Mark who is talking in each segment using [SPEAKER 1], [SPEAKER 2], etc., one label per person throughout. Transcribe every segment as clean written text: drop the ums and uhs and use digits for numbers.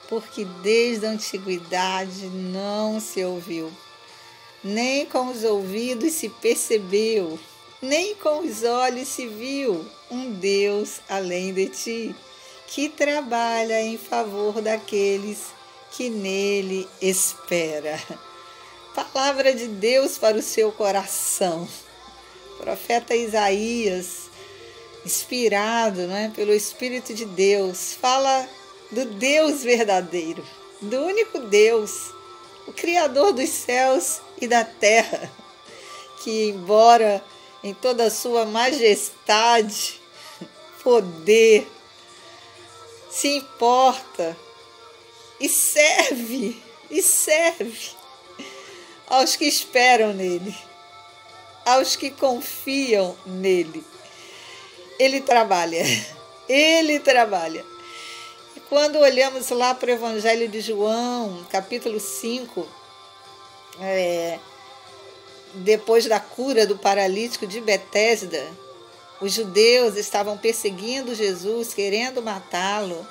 [SPEAKER 1] porque desde a antiguidade não se ouviu, nem com os ouvidos se percebeu, nem com os olhos se viu um Deus além de ti, que trabalha em favor daqueles que nele espera. Palavra de Deus para o seu coração. O profeta Isaías, inspirado, pelo Espírito de Deus, fala do Deus verdadeiro, do único Deus, o Criador dos céus e da terra, que embora em toda a sua majestade, poder, se importa e serve aos que esperam nele, aos que confiam nele. Ele trabalha. E quando olhamos lá para o Evangelho de João, capítulo 5, depois da cura do paralítico de Betesda, os judeus estavam perseguindo Jesus, querendo matá-lo.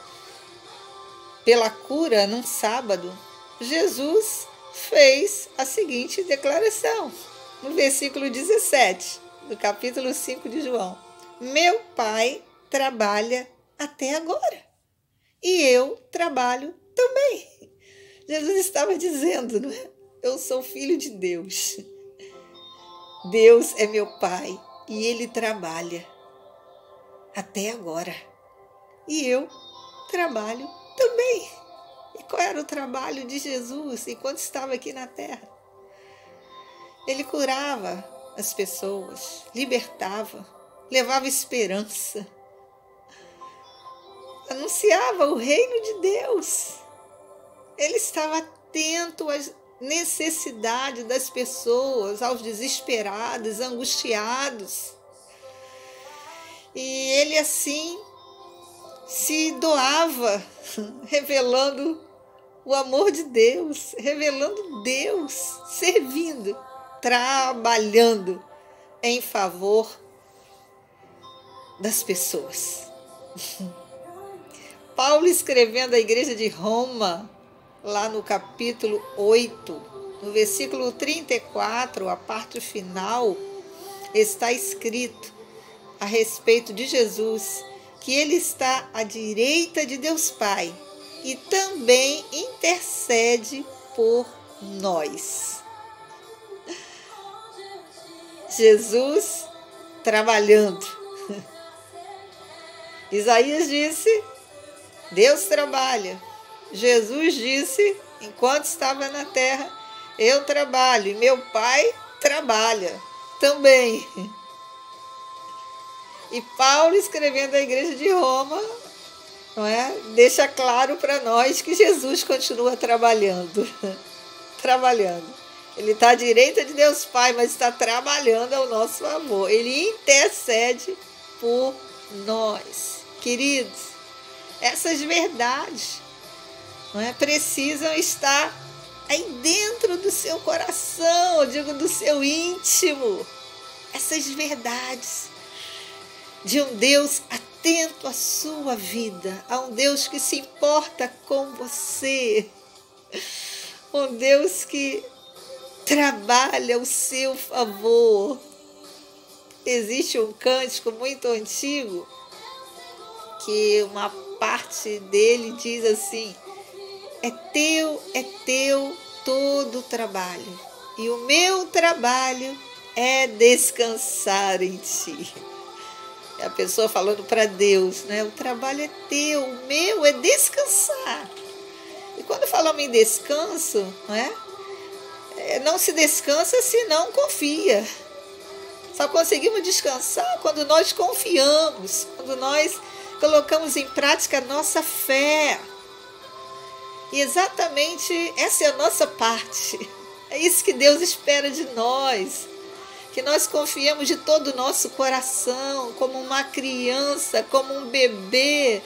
[SPEAKER 1] Pela cura, num sábado, Jesus fez a seguinte declaração, no versículo 17, do capítulo 5 de João. Meu Pai trabalha até agora, e eu trabalho também. Jesus estava dizendo, eu sou filho de Deus. Deus é meu Pai, e Ele trabalha até agora, e eu trabalho também. E qual era o trabalho de Jesus enquanto estava aqui na terra? Ele curava as pessoas, libertava, levava esperança, anunciava o reino de Deus. Ele estava atento às necessidades das pessoas, aos desesperados, angustiados. E ele assim se doava, revelando o amor de Deus, revelando Deus, servindo, trabalhando em favor das pessoas. Paulo, escrevendo à igreja de Roma, lá no capítulo 8, no versículo 34, a parte final, está escrito a respeito de Jesus, que ele está à direita de Deus Pai e também intercede por nós. Jesus trabalhando. Isaías disse, Deus trabalha. Jesus disse, enquanto estava na terra, eu trabalho e meu Pai trabalha também. E Paulo, escrevendo à igreja de Roma, deixa claro para nós que Jesus continua trabalhando. Ele está à direita de Deus Pai, mas está trabalhando ao nosso favor. Ele intercede por nós. Queridos, essas verdades precisam estar aí dentro do seu coração, eu digo do seu íntimo. Essas verdades de um Deus atento à sua vida, a um Deus que se importa com você, um Deus que trabalha ao seu favor. Existe um cântico muito antigo que uma parte dele diz assim, é teu todo o trabalho, e o meu trabalho é descansar em ti. É a pessoa falando para Deus, o trabalho é teu, o meu é descansar. E quando falamos em descanso, não se descansa se não confia. Só conseguimos descansar quando nós confiamos, quando nós colocamos em prática a nossa fé. E exatamente essa é a nossa parte. É isso que Deus espera de nós. Que nós confiemos de todo o nosso coração, como uma criança, como um bebê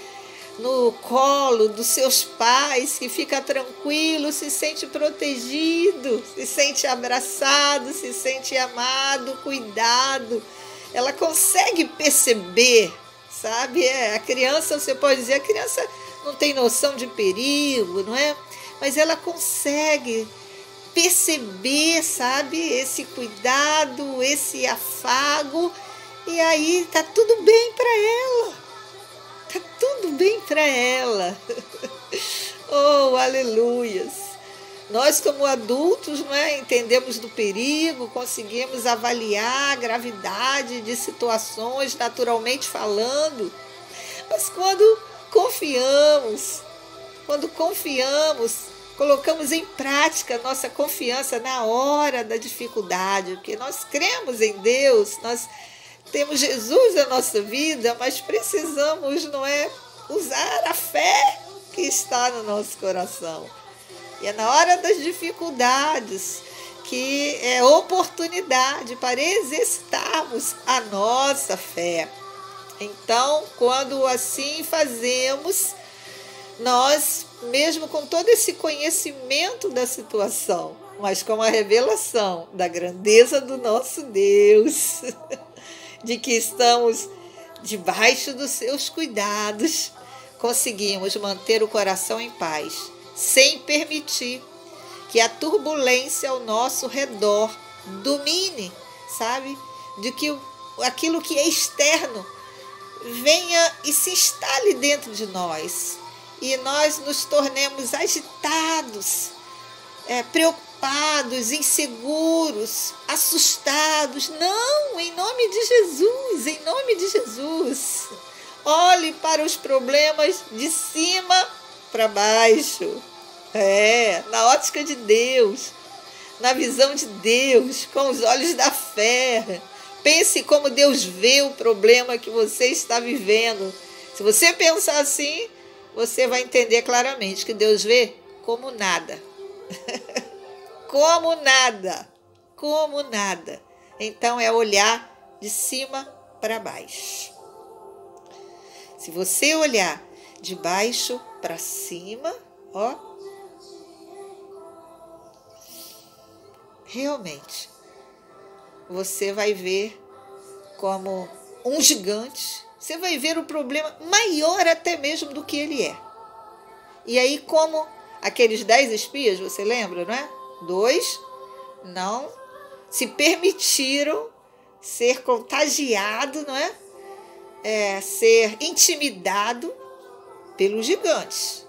[SPEAKER 1] no colo dos seus pais, que fica tranquilo, se sente protegido, se sente abraçado, se sente amado, cuidado. Ela consegue perceber, sabe? A criança, você pode dizer, a criança não tem noção de perigo, não é? Mas ela consegue perceber, sabe, esse cuidado, esse afago, e aí tá tudo bem para ela. Tá tudo bem para ela. Oh, aleluias. Nós, como adultos, não é, entendemos do perigo, conseguimos avaliar a gravidade de situações, naturalmente falando, mas quando confiamos, colocamos em prática nossa confiança na hora da dificuldade, porque nós cremos em Deus, nós temos Jesus na nossa vida, mas precisamos, não é, usar a fé que está no nosso coração. E é na hora das dificuldades que é oportunidade para exercitarmos a nossa fé. Então, quando assim fazemos, nós, mesmo com todo esse conhecimento da situação, mas com a revelação da grandeza do nosso Deus, de que estamos debaixo dos seus cuidados, conseguimos manter o coração em paz, sem permitir que a turbulência ao nosso redor domine, sabe? De que aquilo que é externo venha e se instale dentro de nós e nós nos tornemos agitados, preocupados, inseguros, assustados. Não, em nome de Jesus, em nome de Jesus. Olhe para os problemas de cima para baixo. Na ótica de Deus, na visão de Deus, com os olhos da fé. Pense como Deus vê o problema que você está vivendo. Se você pensar assim, você vai entender claramente que Deus vê como nada. Como nada. Como nada. Então é olhar de cima para baixo. Se você olhar de baixo para cima, realmente você vai ver como um gigante. Você vai ver o problema maior até mesmo do que ele é. E aí, como aqueles 10 espias, você lembra, não é? 2 não se permitiram ser contagiado, não é? Ser intimidado pelos gigantes.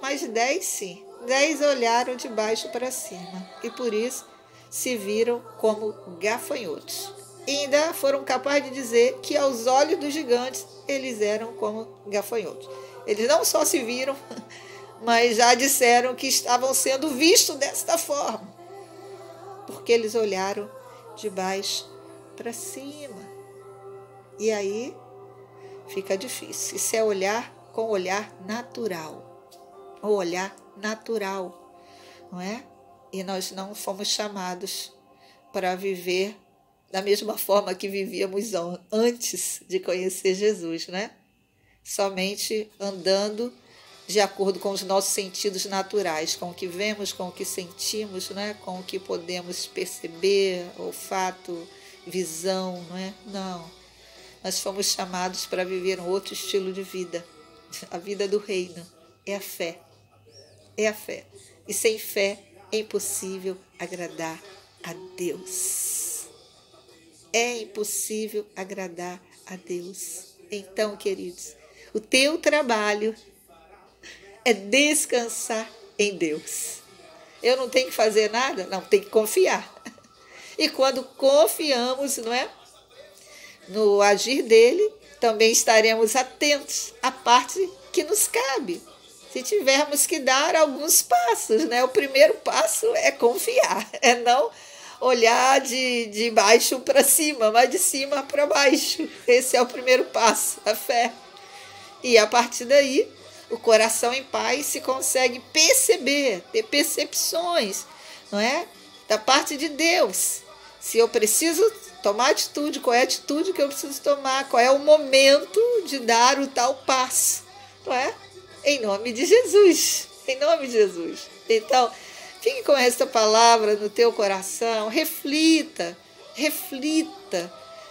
[SPEAKER 1] Mas 10 sim. 10 olharam de baixo para cima e por isso se viram como gafanhotos. E ainda foram capazes de dizer que aos olhos dos gigantes eles eram como gafanhotos. Eles não só se viram, mas já disseram que estavam sendo vistos desta forma, porque eles olharam de baixo para cima. E aí fica difícil. Isso é olhar com o olhar natural. O olhar natural, não é? E nós não fomos chamados para viver da mesma forma que vivíamos antes de conhecer Jesus, né? Somente andando de acordo com os nossos sentidos naturais, com o que vemos, com o que sentimos, né? Com o que podemos perceber, olfato, visão, não é? Não. Nós fomos chamados para viver um outro estilo de vida. A vida do reino é a fé. É a fé. E sem fé é impossível agradar a Deus. É impossível agradar a Deus. Então, queridos, o teu trabalho é descansar em Deus. Eu não tenho que fazer nada? Não, tem que confiar. E quando confiamos, não é? No agir dele, também estaremos atentos à parte que nos cabe. Se tivermos que dar alguns passos, né? O primeiro passo é confiar, é não olhar de baixo para cima, mas de cima para baixo. Esse é o primeiro passo, a fé. E a partir daí, o coração em paz se consegue perceber, ter percepções, não é? Da parte de Deus. Se eu preciso tomar atitude, qual é a atitude que eu preciso tomar, qual é o momento de dar o tal passo, não é? Em nome de Jesus, em nome de Jesus. Então, fique com esta palavra no teu coração, reflita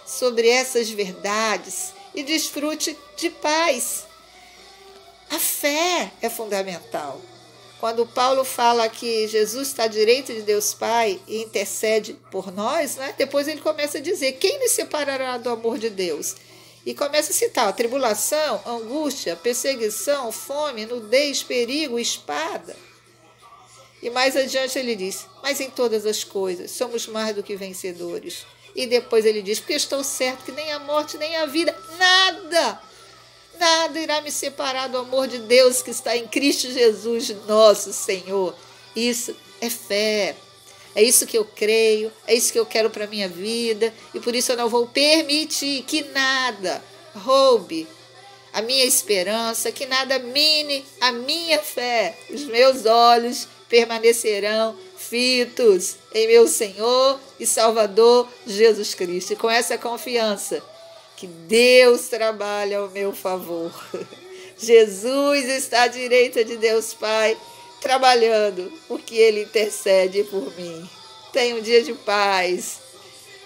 [SPEAKER 1] sobre essas verdades e desfrute de paz. A fé é fundamental. Quando Paulo fala que Jesus está à direita de Deus Pai e intercede por nós, né? Depois ele começa a dizer: quem nos separará do amor de Deus? E começa a citar: tribulação, angústia, perseguição, fome, nudez, perigo, espada. E mais adiante ele diz: mas em todas as coisas somos mais do que vencedores. E depois ele diz: porque estou certo que nem a morte, nem a vida, nada irá me separar do amor de Deus que está em Cristo Jesus, nosso Senhor. Isso é fé. É isso que eu creio, é isso que eu quero para a minha vida. E por isso eu não vou permitir que nada roube a minha esperança, que nada mine a minha fé. Os meus olhos permanecerão fitos em meu Senhor e Salvador Jesus Cristo. E com essa confiança, que Deus trabalha ao meu favor. Jesus está à direita de Deus Pai, trabalhando, porque Ele intercede por mim. Tenha um dia de paz.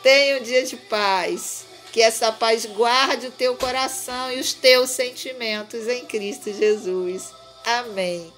[SPEAKER 1] Tenha um dia de paz. Que essa paz guarde o teu coração e os teus sentimentos em Cristo Jesus. Amém.